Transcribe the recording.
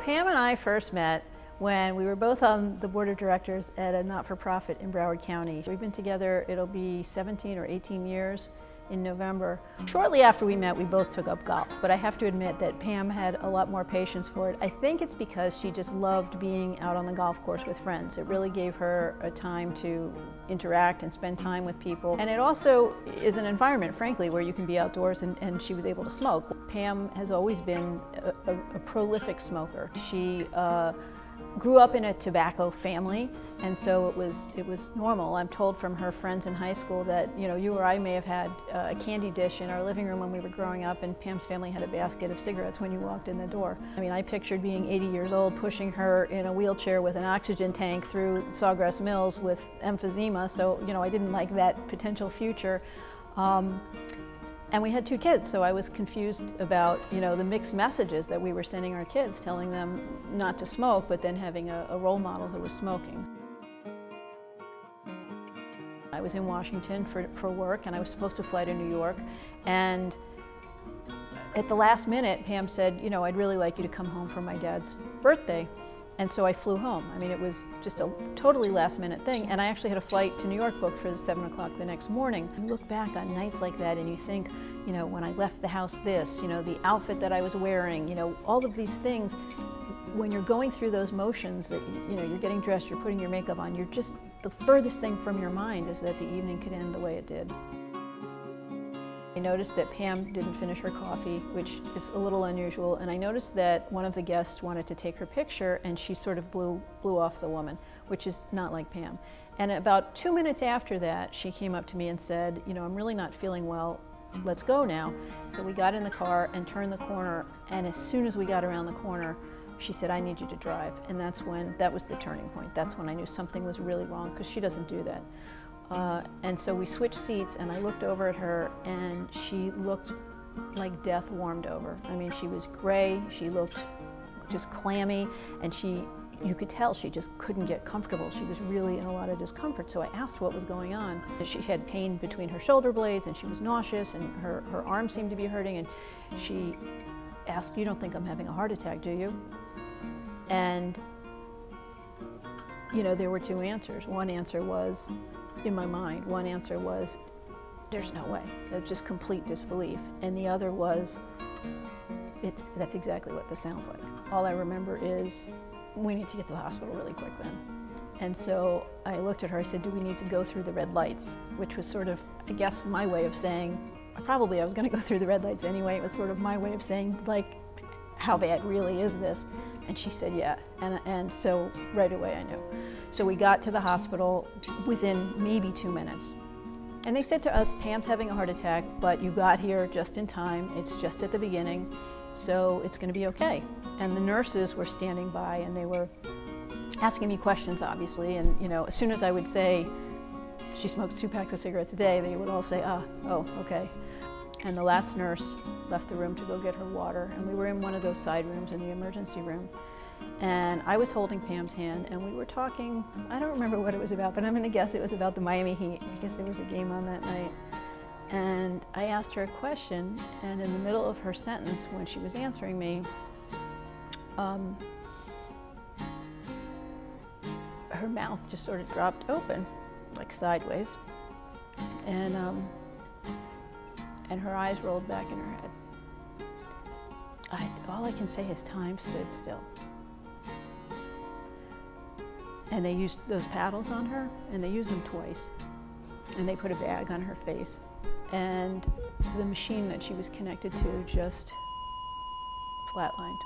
Pam and I first met when we were both on the board of directors at a not-for-profit in Broward County. We've been together, it'll be 17 or 18 years in November. Shortly after we met, we both took up golf, but I have to admit that Pam had a lot more patience for it. I think it's because she just loved being out on the golf course with friends. It really gave her a time to interact and spend time with people. And it also is an environment, frankly, where you can be outdoors, and she was able to smoke. Pam has always been a prolific smoker. She grew up in a tobacco family, and so it was normal. I'm told from her friends in high school that, you know, you or I may have had a candy dish in our living room when we were growing up, and Pam's family had a basket of cigarettes when you walked in the door. I mean, I pictured being 80 years old, pushing her in a wheelchair with an oxygen tank through Sawgrass Mills with emphysema, so, you know, I didn't like that potential future. And we had 2 kids, so I was confused about, you know, the mixed messages that we were sending our kids, telling them not to smoke, but then having a role model who was smoking. I was in Washington for work, and I was supposed to fly to New York, and at the last minute, Pam said, you know, I'd really like you to come home for my dad's birthday. And so I flew home. I mean, it was just a totally last-minute thing, and I actually had a flight to New York booked for 7 o'clock the next morning. You look back on nights like that and you think, you know, when I left the house this, you know, the outfit that I was wearing, you know, all of these things, when you're going through those motions that, you know, you're getting dressed, you're putting your makeup on, you're just, the furthest thing from your mind is that the evening could end the way it did. I noticed that Pam didn't finish her coffee, which is a little unusual, and I noticed that one of the guests wanted to take her picture, and she sort of blew off the woman, which is not like Pam. And about 2 minutes after that, she came up to me and said, you know, I'm really not feeling well, let's go now. So we got in the car and turned the corner, and as soon as we got around the corner, she said, I need you to drive. And that was the turning point. That's when I knew something was really wrong, because she doesn't do that. And so we switched seats, and I looked over at her, and she looked like death warmed over. I mean, she was gray, she looked just clammy, and you could tell she just couldn't get comfortable. She was really in a lot of discomfort, so I asked what was going on. She had pain between her shoulder blades, and she was nauseous, and her arm seemed to be hurting, and she asked, you don't think I'm having a heart attack, do you? And, you know, there were 2 answers. One answer was, in my mind, one answer was, there's no way. It was just complete disbelief. And the other was, that's exactly what this sounds like. All I remember is, we need to get to the hospital really quick then. And so I looked at her, I said, do we need to go through the red lights? Which was sort of, I guess, my way of saying, probably I was gonna go through the red lights anyway. It was sort of my way of saying, like, how bad really is this? And she said, yeah. And so right away I knew. So we got to the hospital within maybe 2 minutes. And they said to us, Pam's having a heart attack, but you got here just in time. It's just at the beginning, so it's gonna be okay. And the nurses were standing by, and they were asking me questions, obviously. And, you know, as soon as I would say, she smokes 2 packs of cigarettes a day, they would all say, oh, okay. And the last nurse left the room to go get her water, and we were in one of those side rooms in the emergency room. And I was holding Pam's hand, and we were talking, I don't remember what it was about, but I'm gonna guess it was about the Miami Heat, because there was a game on that night. And I asked her a question, and in the middle of her sentence, when she was answering me, her mouth just sort of dropped open, like sideways. And her eyes rolled back in her head. All I can say is time stood still. And they used those paddles on her, and they used them twice. And they put a bag on her face. And the machine that she was connected to just flatlined.